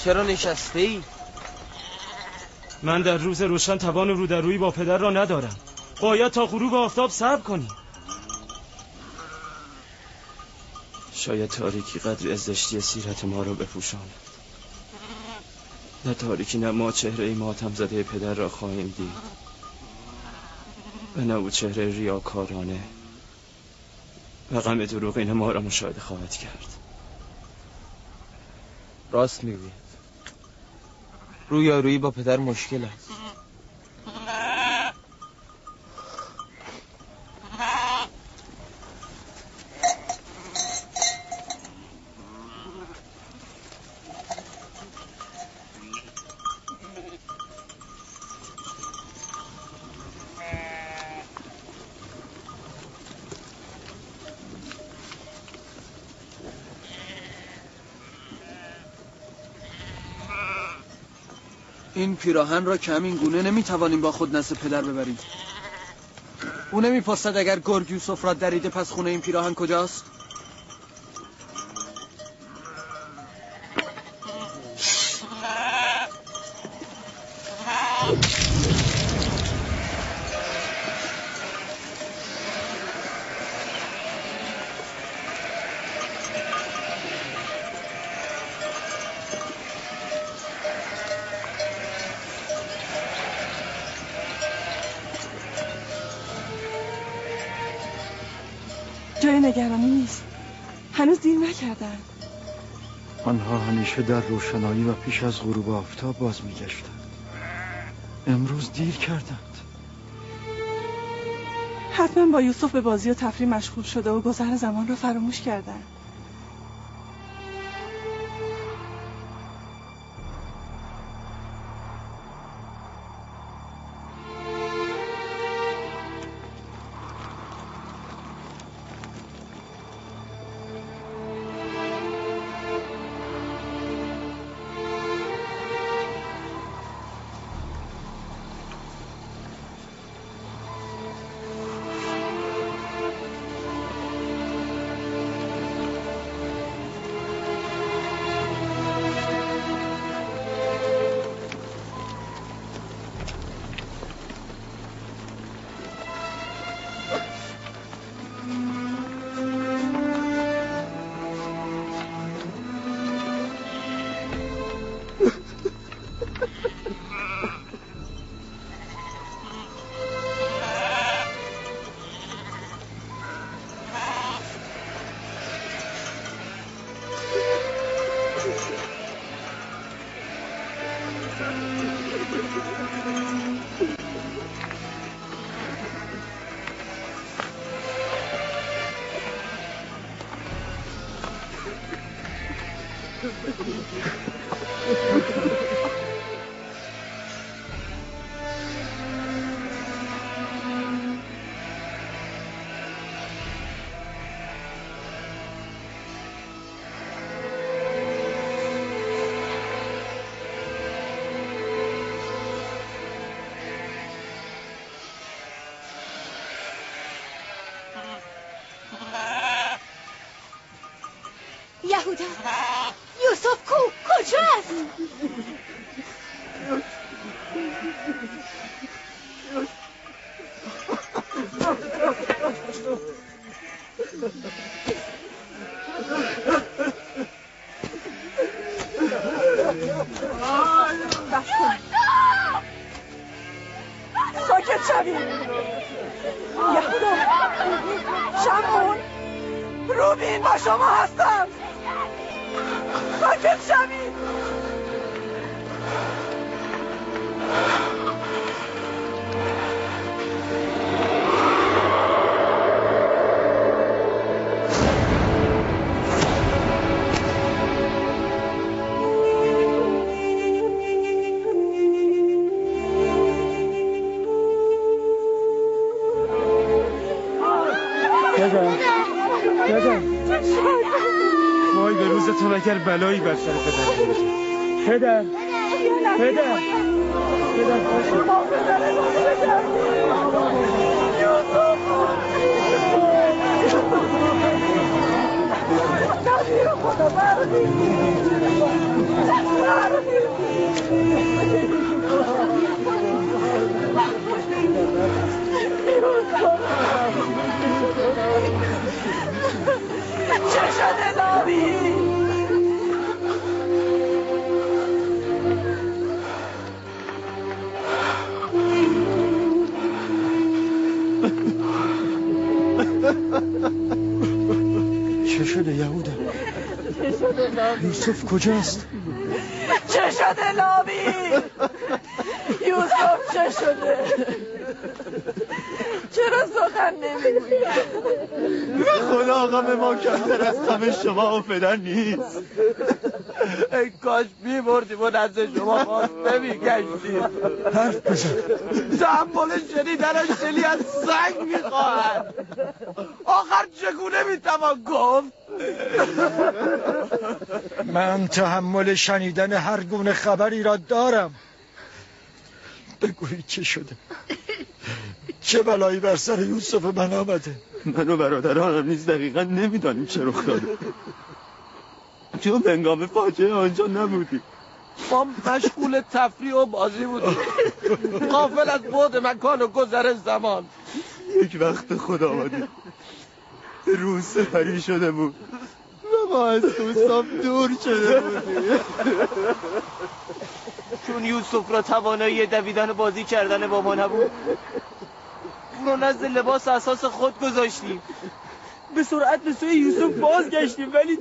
چرا نشسته ای؟ من در روز روشن توان رودرویی با پدر را ندارم. باید تا غروب آفتاب صبر کنیم. شاید تاریکی قدر از زشتی سیرت ما را بپوشاند. نه تاریکی نه ما چهره ماتم زده پدر را خواهیم دید و نه او چهره ریاکارانه و غم دروغین ما را مشاهده خواهد کرد. راست میگوید. رویارویی با پدر مشکل است. این پیراهن را که همین گونه نمیتوانیم با خود نزد پدر ببریم. او نمیپرسد اگر گرگ یوسف را دریده پس خونه این پیراهن کجاست؟ جای نگرانی نیست. هنوز دیر نکردن. آنها همیشه در روشنایی و پیش از غروب آفتاب باز می‌گشتند. امروز دیر کردند. حتما با یوسف به بازی و تفریح مشغول شده و گذر زمان را فراموش کردن. یهودا، یوسف کجاست؟ ساکت شوید. یهودا، شمعون، روبین با شما هستم. ساکت شوید. وای به روزتون اگر بلایی بر سر پدر پدر چه شده نامی؟ چه شده یهودا؟ یوسف کجاست؟ چه شده نامی؟ یوسف چه شده؟ چرا سخن نمیگویی؟ به خدا غم ما کمتر از غم شما و پدر نیست. ای کاش میبردیم و نزد شما باز نمیگشتیم. حرف بزن. تحمل شنیدنش دلی از سنگ میخواهد. آخر چگونه میتوان گفت؟ من تحمل شنیدن هر گونه خبری را دارم. بگویید چه شده؟ چه بلایی بر سر یوسف من آمده؟ من و برادرانم نیز دقیقا نمیدانیم چه رخ داده، چون هنگام فاجعه آنجا نبودیم. ما مشغول تفریح و بازی بودیم، غافل از بعد مکان و گذر زمان. یک وقت خدا آمدیم، روز سپری شده بود و ما از یوسف دور شده بودیم. چون یوسف را توانایی دویدن و بازی کردن با ما نبود، او را نزد لباس اساس خود گذاشتیم. به سرعت به سوی یوسف بازگشتیم، ولی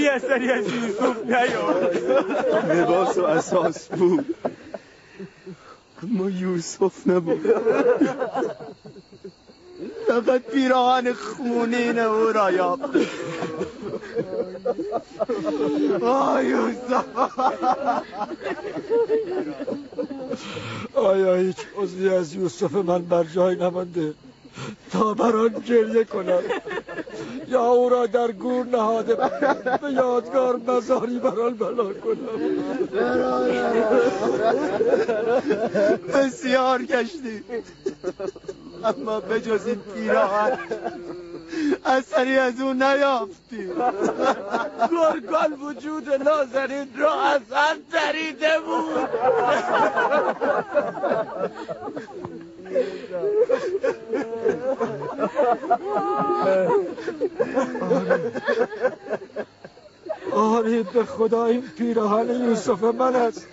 اثری از یوسف نیامد. لباس و اساس بود اما یوسف نبود. فقط پیراهن خونین او را یافت. آه یوسف، آیا هیچ عضوی از یوسف من بر جای نمانده تا بر آن گریه کنم یا او را در گور نهاده به یادگار مزاری بر آن بنا کنم؟ بسیار گشتیم اما به جز این پیراهن اثری از او نیافتیم. گرگان وجود نازنین را از هم دریده بود. آری به خدا این پیراهن یوسف من است.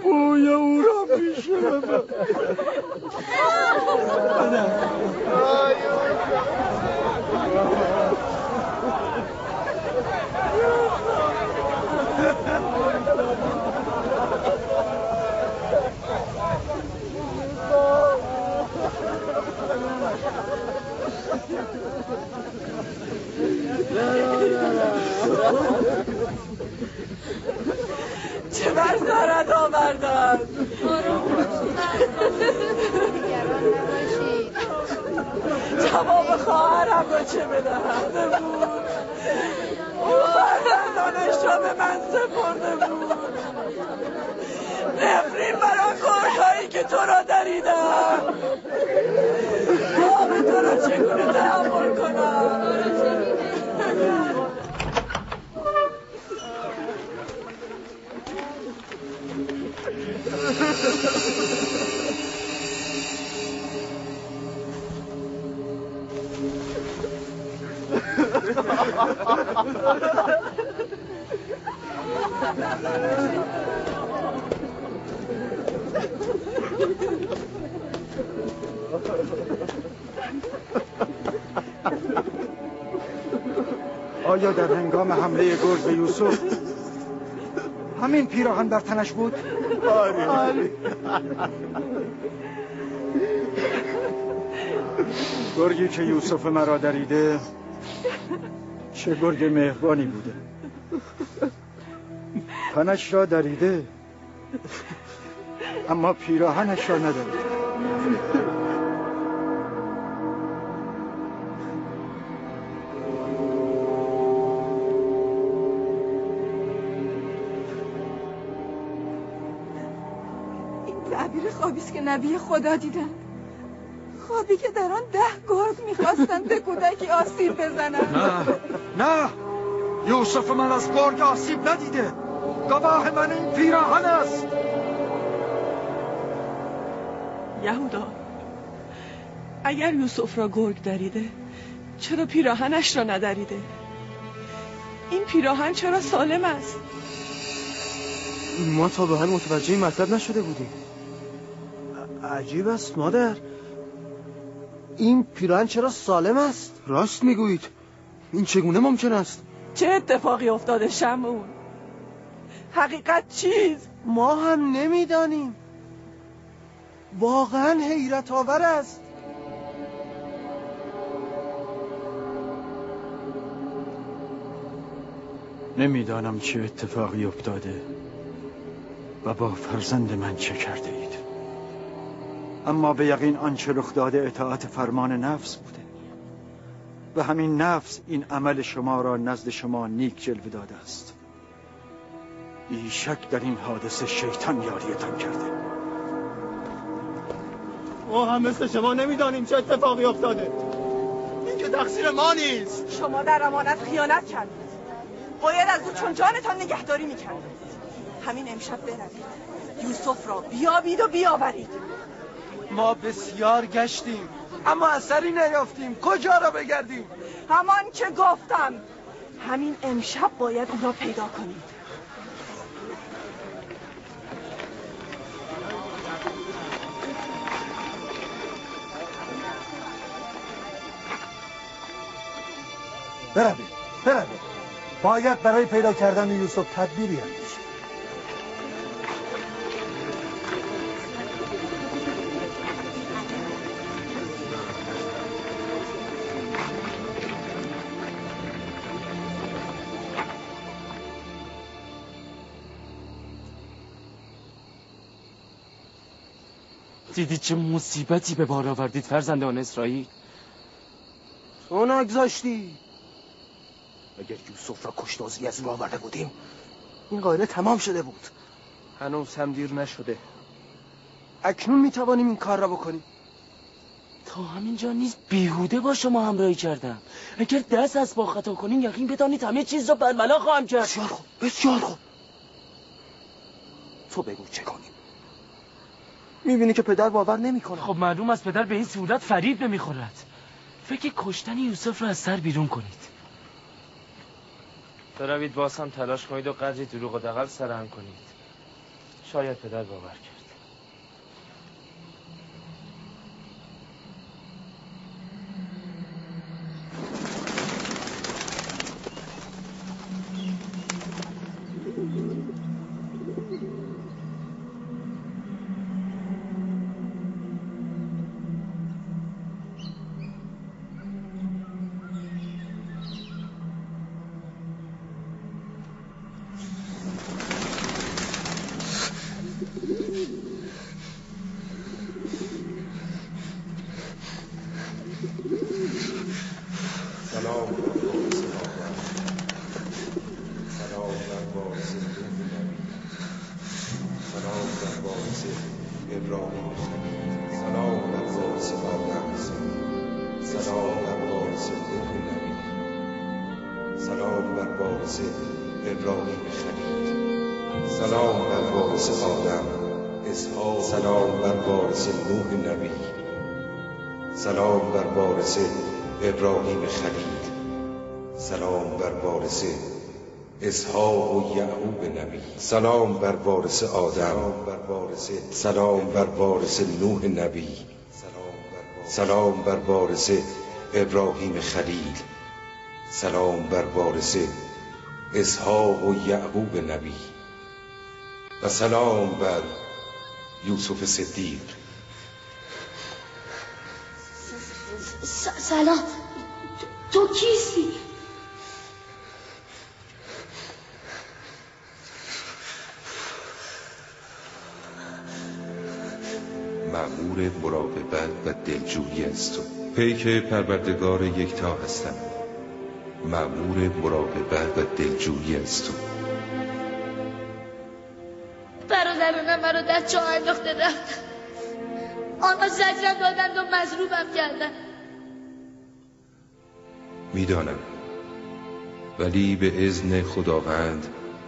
بوی او را میشنوم. چه بر سرت آوردن؟ جواب خواهرم را چه بدهم؟ او فرزندانش را به من سپرده بود. نفرین بر آن گرگ‌هایی که تو را دریدم. آب تو را چگونه تحمل کنم؟ آیا در هنگام حمله گرگ به یوسف همین پیراهن بر تنش بود؟ آره. گرگی که یوسف مرا دریده چه گرگ مهربانی بوده. تنش را دریده اما پیراهنش را ندارید. تعبیر خوابی است که نبی خدا دیدن. خوابی که در آن 10 گرگ میخواستن به کودکی آسیب بزنن. نه یوسف من از گرگ آسیب ندیده. گواه من این پیراهن است. یهودا، اگر یوسف را گرگ دریده چرا پیراهنش را ندریده؟ این پیراهن چرا سالم است؟ ما تا به حال متوجه این مطلب نشده بودیم. عجیب است مادر، این پیراهن چرا سالم است؟ راست میگویید، این چگونه ممکن است؟ چه اتفاقی افتاده شمعون؟ حقیقت چیست؟ ما هم نمیدانیم. واقعا حیرت آور است. نمیدانم چه اتفاقی افتاده و با فرزند من چه کرده اید، اما به یقین آنچه رخ داده اطاعت فرمان نفس بوده و همین نفس این عمل شما را نزد شما نیک جلوه داده است. بی شک در این حادثه شیطان یاریتان کرده. ما هم مثل شما نمیدانیم چه اتفاقی افتاده. این که تقصیر ما نیست. شما در امانت خیانت کردید. باید از او چون جانتان نگهداری میکردید. همین امشب بروید، یوسف را بیابید و بیاورید. ما بسیار گشتیم اما اثری نیافتیم. کجا را بگردیم؟ همان که گفتم، همین امشب باید او را پیدا کنید. بروید. باید برای پیدا کردن یوسف تدبیری اندیشید. دیدید چه مصیبتی به بار آوردید فرزندان اسرائیل؟ تو نگذاشتی. اگر یوسف را کشتازی از راه آورده بودیم این قاعده تمام شده بود. هنوز هم دیر نشده. اکنون میتوانیم این کار را بکنیم. تا همینجا نیست بیهوده با شما همراهی کردم. اگر دست از با خطا کنین یقین بدانید همه چیز را برملا خواهم کرد. بسیار خوب. تو بگو چه کنیم. میبینی که پدر باور نمیکنه. خب معلوم است پدر به این صورت فریب نمیخورد. فکر کشتن یوسف را از سر بیرون کنید. بروید باز هم تلاش کنید و قدری دروغ و دغل سرهم کنید. شاید پدر باور کرد. سلام بر وارث ابراهیم خلیل. سلام بر وارث اسحاق و یعقوب نبی. سلام بر وارث آدم. سلام بر وارث نوح نبی. سلام بر وارث ابراهیم خلیل. سلام بر وارث اسحاق و یعقوب نبی. و سلام بر یوسف صدیق. سلام. تو کیستی؟ مأمور مراقبت و دلجویی از تو. پیک پروردگار یکتا هستم. مأمور مراقبت و دلجویی از تو. برادرانم مرا در چاه انداخته رفتن. آنها زجرم دادند و مظلومم کردند. میدانم، ولی به اذن خداوند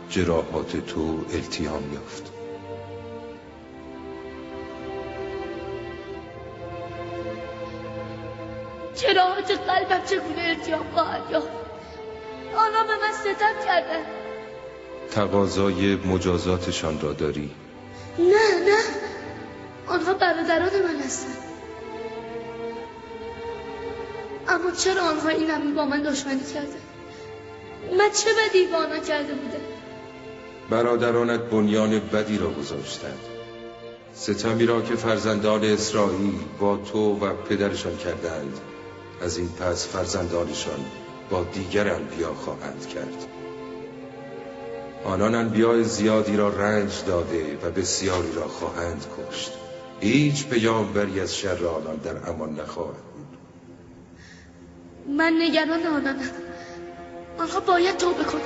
جراحات تو التیام یافت. جراحات قلبم چگونه التیام خواهد یافت؟ آنها به من ستم کردند. تقاضای مجازاتشان را داری؟ نه، آنها برادران من هستند. اما چرا آنها این همه با من دشمنی کردند؟ من چه بدی با آنها کرده بودم؟ برادرانت بنیان بدی را گذاشتند. ستمی را که فرزندان اسرائیل با تو و پدرشان کردند، از این پس فرزندانشان با دیگر انبیا خواهند کرد. آنان انبیاء زیادی را رنج داده و بسیاری را خواهند کشت. هیچ پیامبری از شر آنان در امان نخواهد بود. من نگران آنانم. آنها باید توبه کنند.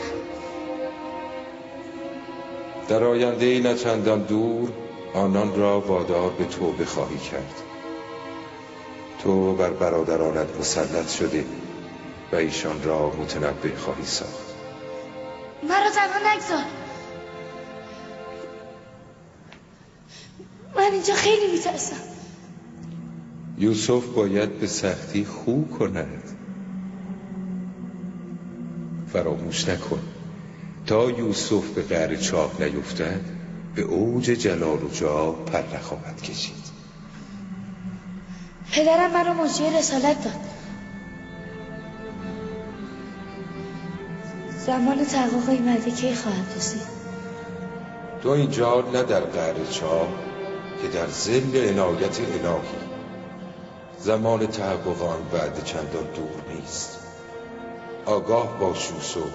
در آینده نه چندان دور آنان را وادار به توبه خواهی کرد. تو بر برادرانت مسلط شده و ایشان را متنبه خواهی ساخت. مرا تنها نگذار. من اینجا خیلی میترسم. یوسف باید به سختی خو کند. فراموش نکن تا یوسف به قعر چاه نیفتد به اوج جلال و جاه پر نخواهد کشید. پدرم مرا مجری رسالت داد. زمان تحقق این وعده کی خواهد رسید؟ تو اینجا نه در قعر چاه که در ظل عنایت الهی. زمان تحقق آن وعده چندان دور نیست. آگاه باش یوسف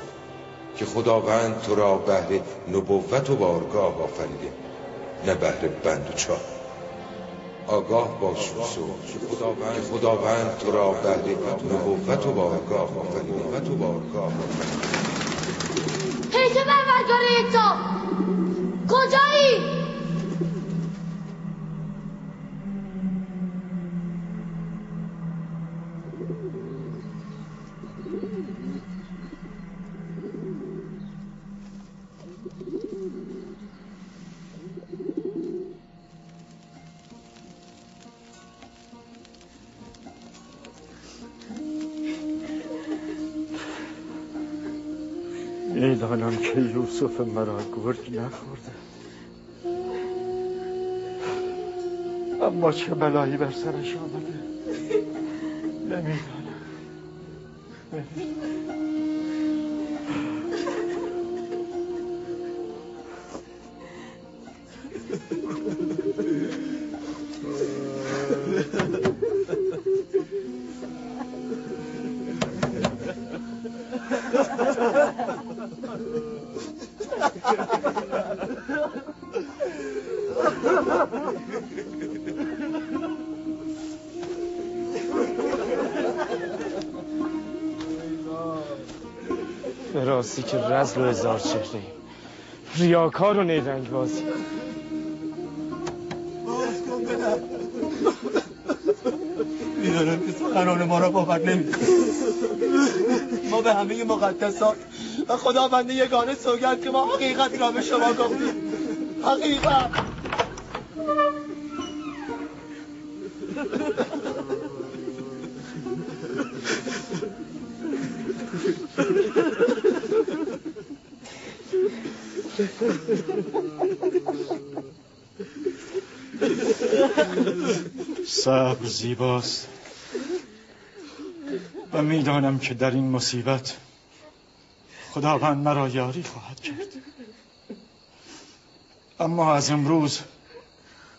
که خداوند تو را بهر نبوت و بارگاه آفریده، نه بهر بند و چاه. آگاه باش یوسف که خداوند تو را بهر نبوت و بارگاه آفریده. پیک پروردگار یکتا، کجایی؟ میدانم که یوسف مرا گرگ نخورده، اما چه بلایی بر سرش آمده نمیدانم. به راستی که رذل و هزار چهره ایم، ریاکار و نیرنگ بازی. میدونم که سخنان ما را باور نمی‌کنی. ما به همه مقدسات و خداوند یگانه سوگند که ما حقیقت را به شما گفتیم. حقیقت. صبر زیباست و میدانم که در این مصیبت خداوند مرا یاری خواهد کرد. اما از امروز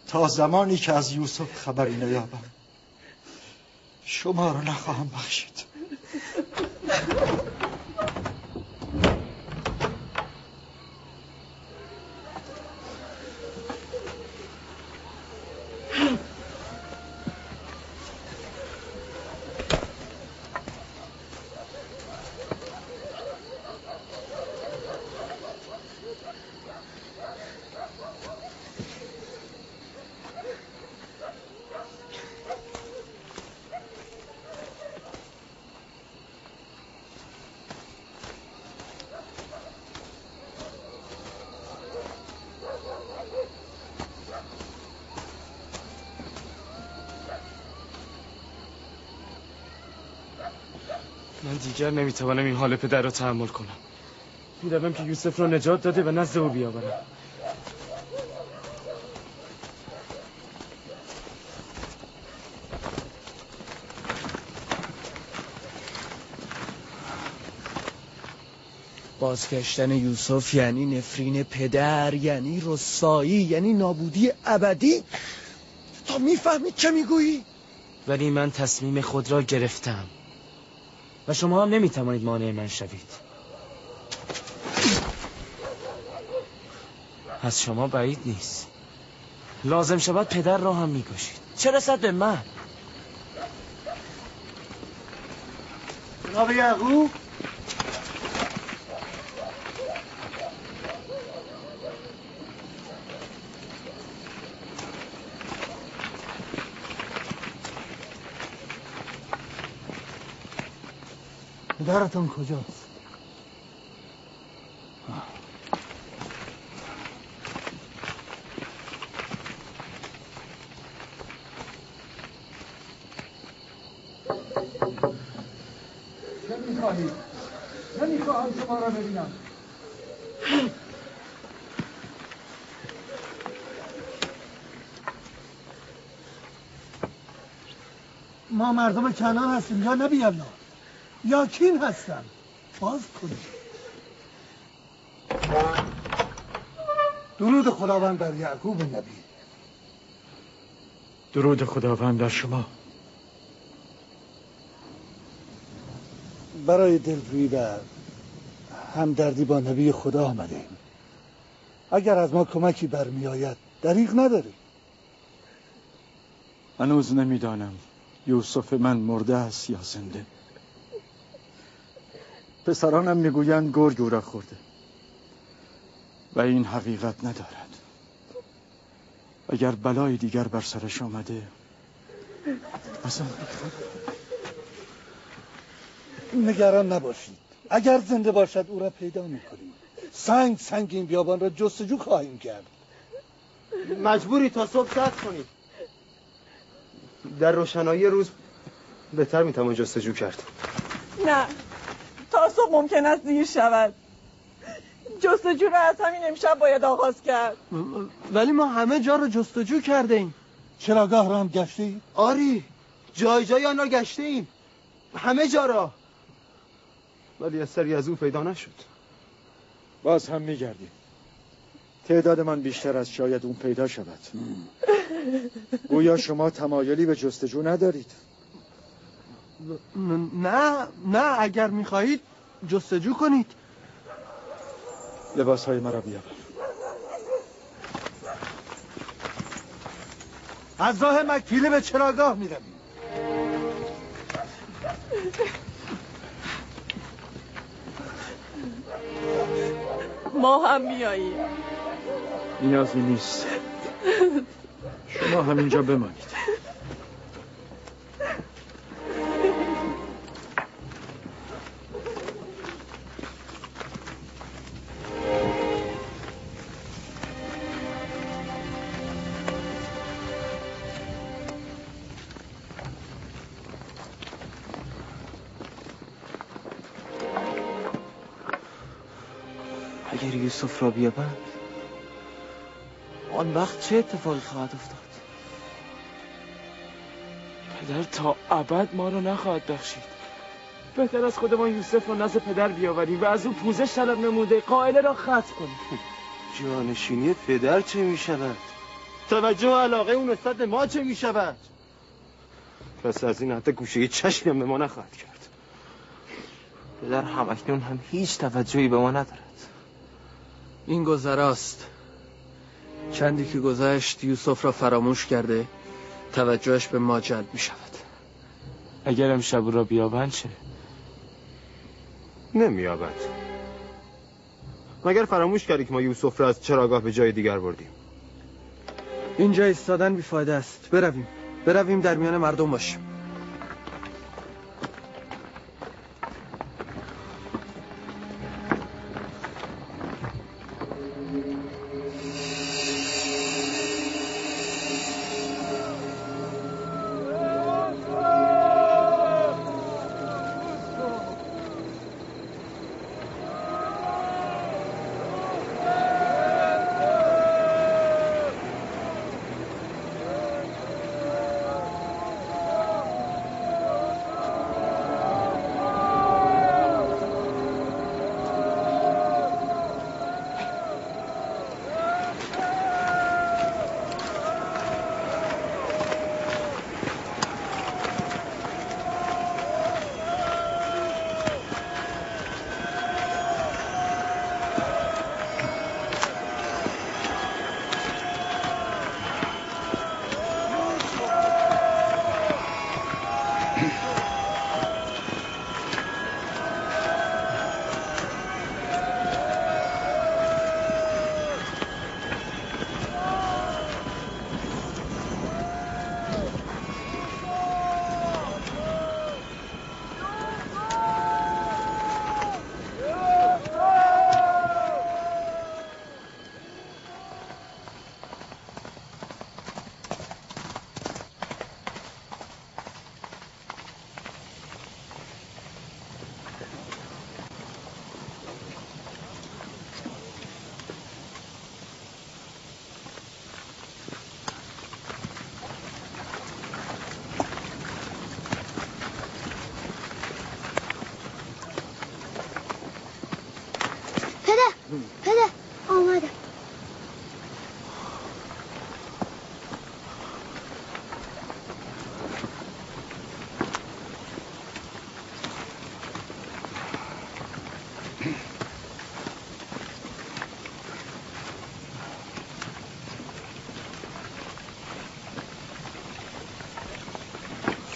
تا زمانی که از یوسف خبری نیابم شما را نخواهم بخشید. من دیگر نمیتوانم این حال پدر را تحمل کنم. میروم که یوسف را نجات داده و نزد او بیاورم. بازگشتن یوسف یعنی نفرین پدر، یعنی رسوایی، یعنی نابودی ابدی. تا میفهمی چه میگویی؟ ولی من تصمیم خود را گرفتم و شما هم نمیتوانید مانع من شوید. از شما بعید نیست. لازم شود پدر را هم میکشید. چه رسد به من؟ جناب یعقوب، پدرتون کجاست؟ چه میخواهید؟ نمیخواهم شما را ببینم. ما مردم کنعان هستیم یا نبی الله؟ یا کین هستم؟ باز کنید. درود خداوند بر یعقوب نبی. درود خداوند بر شما. برای دلجویی و همدردی با نبی خدا آمدیم. اگر از ما کمکی برمی آید دریغ نداریم. هنوز نمیدانم یوسف من مرده است یا زنده. پسرانم میگویند گرگ او را خورده و این حقیقت ندارد. اگر بلای دیگر بر سرش آمده اصلا نگران نباشید. اگر زنده باشد او را پیدا میکنیم. سنگ این بیابان را جستجو خواهیم کرد. مجبوری تا صبح صبر کنید. در روشنایی روز بهتر میتوان جستجو کرد. نه، تا صبح ممکن است دیر شود. جستجو را از همین امشب باید آغاز کرد. ولی ما همه جا رو جستجو کرده ایم. چراگاه را هم گشته اید؟ آری، جای آن را گشته ایم. همه جا را. ولی اثری از او پیدا نشد. باز هم میگردیم. تعداد من بیشتر از شاید اون پیدا شود. گویا شما تمایلی به جستجو ندارید. نه اگر میخواهید جستجو کنید. لباسهای مرا بیاور. از راه مکفیله به چراگاه میرویم. ما هم میاییم. نیازی نیست. شما همینجا بمانید. اگر یوسف را بیابند آن وقت چه اتفاقی خواهد افتاد؟ پدر تا ابد ما را نخواهد بخشید. بهتر از خودمان یوسف را نزد پدر بیاوریم و از او پوزش طلب نموده قائله را ختم کنیم. جانشینی پدر چه می شود؟ توجه و علاقه اون نسبت به ما چه می شود؟ پس از این حتی گوشه چشمی هم به ما نخواهد کرد. پدر همکنون هم هیچ توجهی به ما ندارد. این گذراست. چندی که گذشت یوسف را فراموش کرده، توجهش به ما جلب می شود. اگر امشب را بیابند چه؟ نمیابد. مگر فراموش کردی که ما یوسف را از چراگاه به جای دیگر بردیم؟ اینجا ایستادن بیفایده است. برویم در میان مردم باشیم.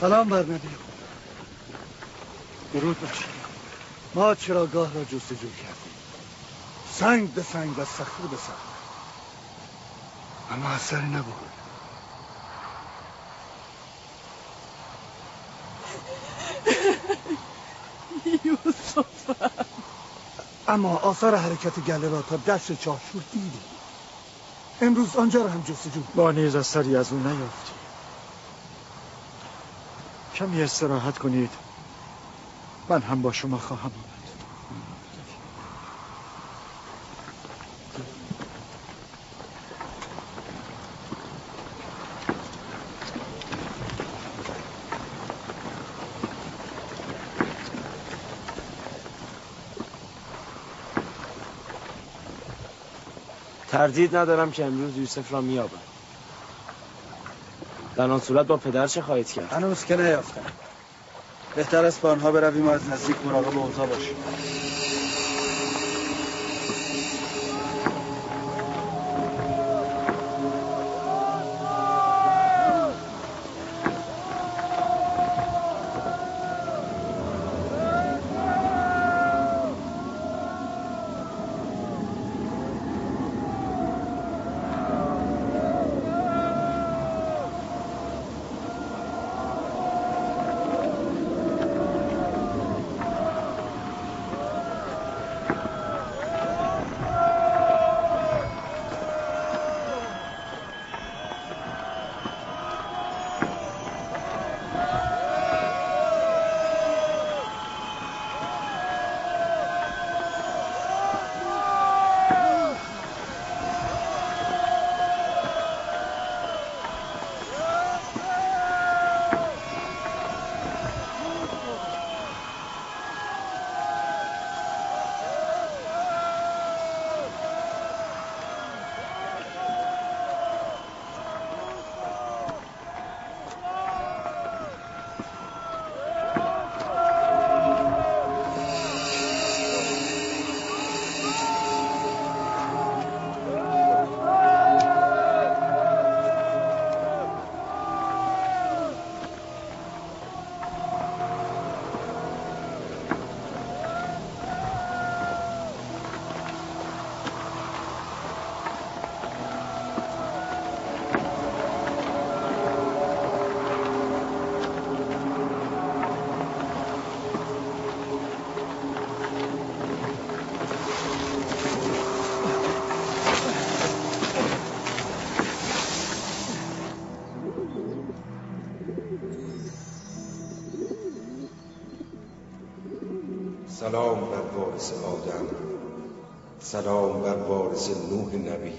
سلام بر نبی خدا. درود باشید. ما چراگاه را جستجو کردیم، سنگ به سنگ و صخره به صخره، اما اثری نبود. یوسف، اما آثار حرکت گله را تا دشت چاهشور دیدیم. امروز آنجا را هم جستجو. با نیز اثری از او نیافتیم. کمی استراحت کنید، من هم با شما خواهم آمد. تردید ندارم که امروز یوسف را میابم. در آن صورت با پدر چه خواهید کرد؟ هنوز که نیافتم. بهتر است با آنها برویم و از نزدیک مراقب اوضاع باشیم. سلام بر وارث آدم، سلام بر وارث نوح نبی،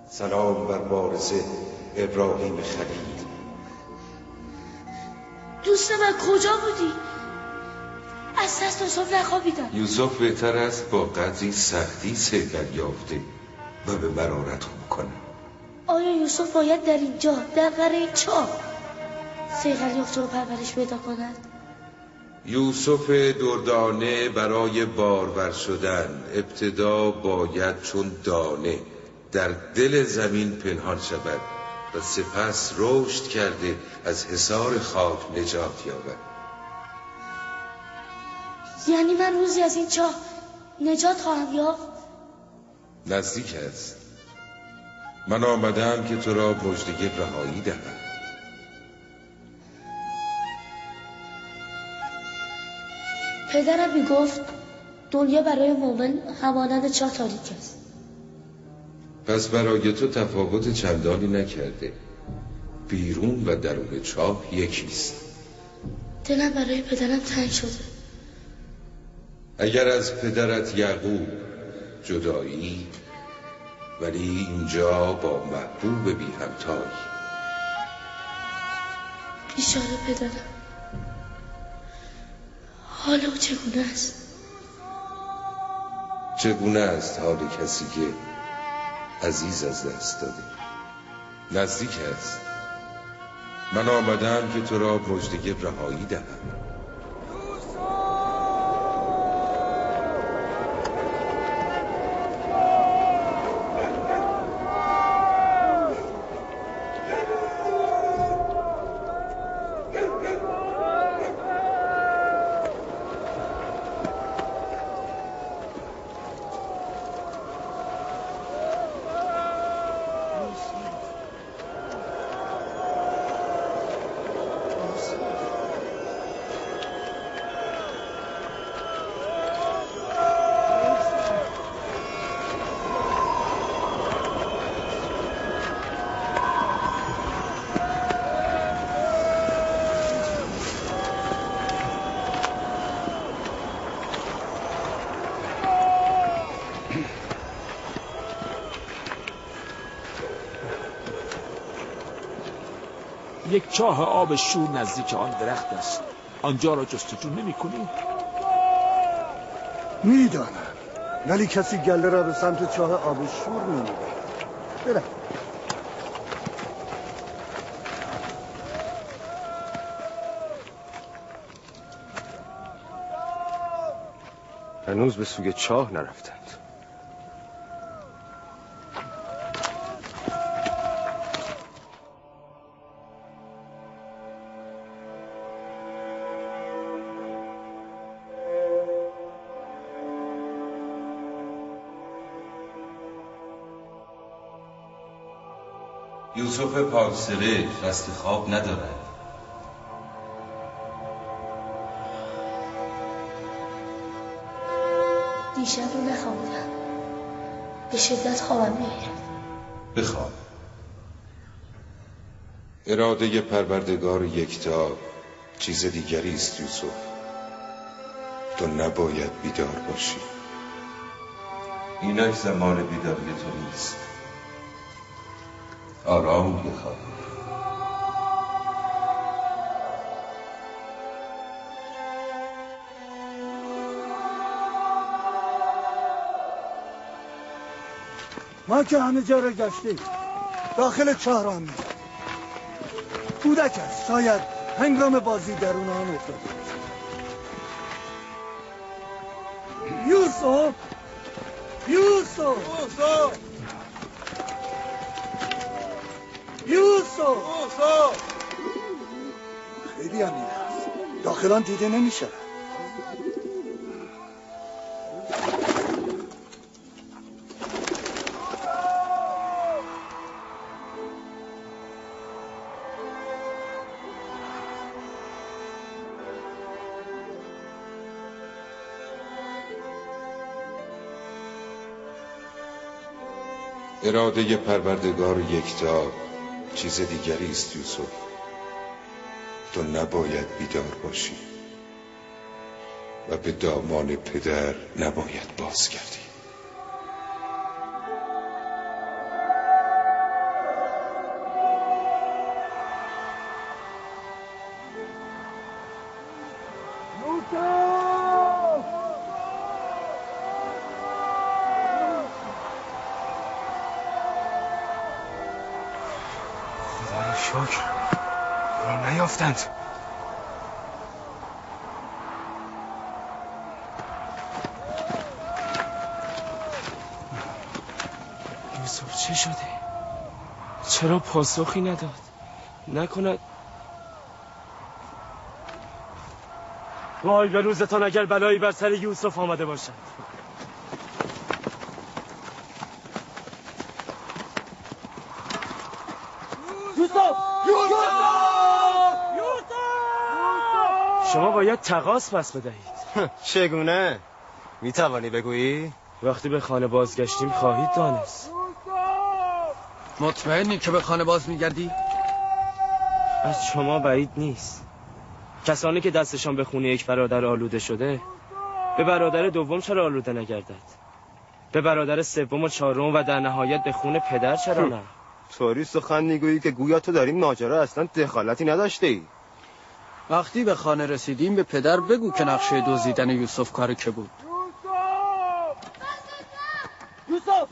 سلام بر وارث ابراهیم خلیل. دوست من کجا بودی؟ از دست یوسف نخوابیدم. یوسف بهتر است با قدری سختی صیقل یافته و به مرارت خو کنه. آیا یوسف باید در اینجا در قره چاه صیقل یافته و پرورش پیدا کند؟ یوسف دردانه برای بارور شدن ابتدا باید چون دانه در دل زمین پنهان شود و سپس رشد کرده از حصار خاک نجات یابد. یعنی من روزی از این چاه نجات خواهم یافت؟ نزدیک است. من آمدم که تو را مژده رهایی دهم. پدرم میگفت دنیا برای مومن همانند چاه تاریک است. پس برای تو تفاوت چندانی نکرده. بیرون و درون چاه یکیست. دلم برای پدرم تنگ شده. اگر از پدرت یعقوب جدایی، ولی اینجا با محبوب بی همتای. بیچاره پدرم، حال او چگونه است؟ چگونه است حال کسی که عزیز از دست داده؟ نزدیک است. من آمدم که تو را مژده رهایی دهم. یک چاه آب شور نزدیک آن درخت است. آنجا را جستجو نمی کنی؟ میدانم، ولی کسی گله را به سمت چاه آب شور نمیبرد. برم. هنوز به سوی چاه نرفتند. یوسف پاکسره قصد خواب ندارد. دیشب رو نخوابیدم. به شدت خوابم میگیرد. بخواب. اراده پروردگار یکتا چیز دیگری است یوسف. تو نباید بیدار باشی. اینک زمان بیداری تو نیست. آرام بخواب. ما که همه جا را گشتیم، داخل چاه را می‌ریم. کودک است، شاید هنگام بازی درون آن افتاده. یوسف! یوسف! یوسف! خیلی عمیق است. داخلان دیده نمیشه. اراده پروردگار یکتا چیز دیگری است یوسف. تو نباید بیدار باشی و به دامان پدر نباید بازگردی. شکر را نیافتند. یوسف چه شده؟ چرا پاسخی نداد؟ نکند وای به روزتان اگر بلایی بر سر یوسف آمده باشد. شما باید تقاص پس بدهید. چگونه؟ میتوانی بگویی؟ وقتی به خانه بازگشتیم خواهید دانست. مطمئنی که به خانه باز میگردی؟ از شما بعید نیست. کسانی که دستشان به خون یک برادر آلوده شده، به برادر دوم چرا آلوده نگردد؟ به برادر سوم و چهارم و در نهایت به خون پدر چرا نه؟ طوری سخن میگویی که گویا تو در این ماجرا اصلا دخالتی نداشته ای. وقتی به خانه رسیدیم به پدر بگو که نقشه دزدیدن یوسف کار که بود. یوسف!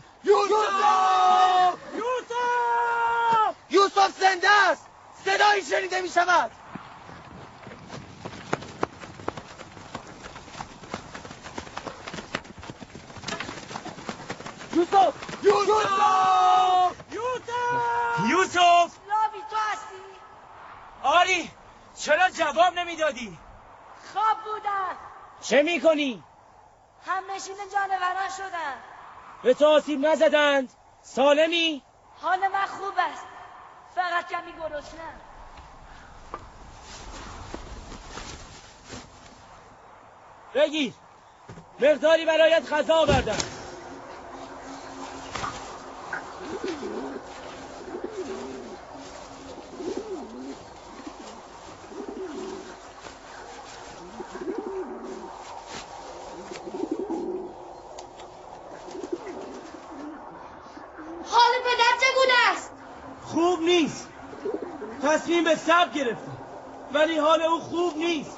یوسف زنده است! صدایی شنیده می شود! یوسف! یوسف! لابی تو هستی؟ آری چرا جواب نمیدادی؟ خواب بودن. چه میکنی؟ همنشین جانوران شدن. به تو آسیب نزدند؟ سالمی؟ حال من خوب است، فقط کمی گرسنه‌ام. بگیر، مقداری برایت غذا آوردم. حال پدر چگونه است؟ خوب نیست. تصمیم به صبر گرفته، ولی حال او خوب نیست.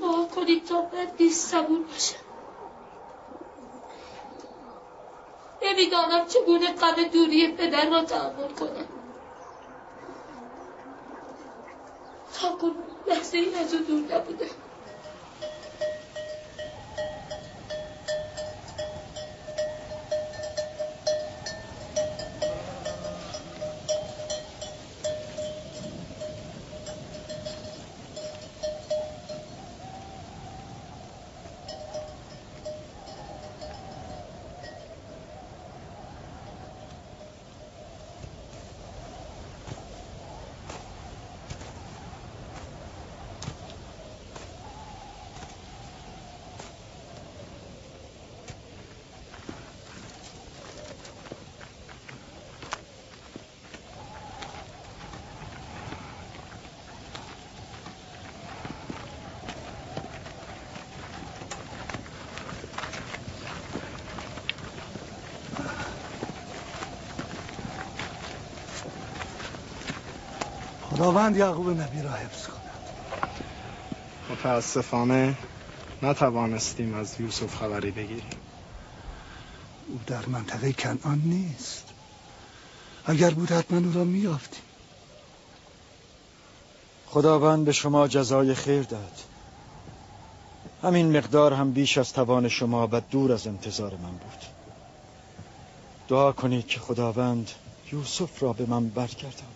دعا کنید تا من نیست صبور باشم. نمیدانم چگونه غم دوری پدر را تحمل کنم. تا کنون لحظه ای از او دور نبودم. خداوند یعقوب نبی را حفظ کند. متاسفانه نتوانستیم از یوسف خبری بگیریم. او در منطقه کنعان نیست. اگر بود حتما او را می‌یافتیم. خداوند به شما جزای خیر داد. همین مقدار هم بیش از توان شما و دور از انتظار من بود. دعا کنید که خداوند یوسف را به من برگرداند.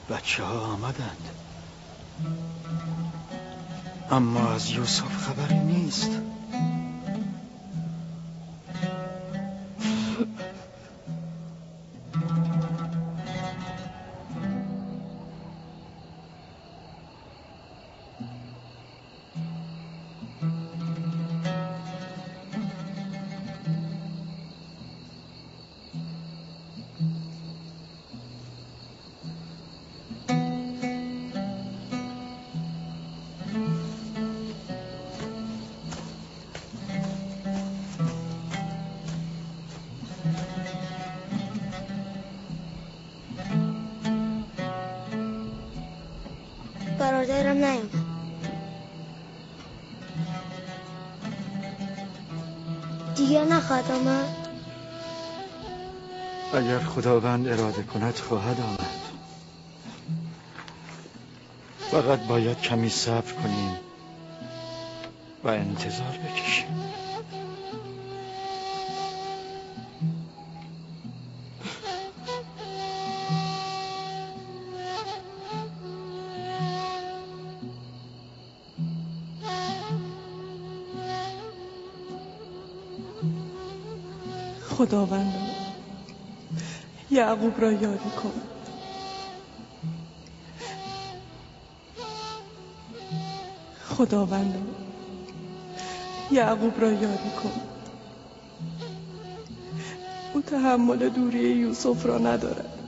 بچه ها آمدند، اما از یوسف خبری نیست. برادرم نیامد. دیگر نخواهد آمد؟ اگر خداوند اراده کند خواهد آمد. فقط باید کمی صبر کنیم و انتظار بکشیم. خداوند یعقوب را یاری کن. خداوند یعقوب را یاری کن. او تحمل دوری یوسف را ندارد.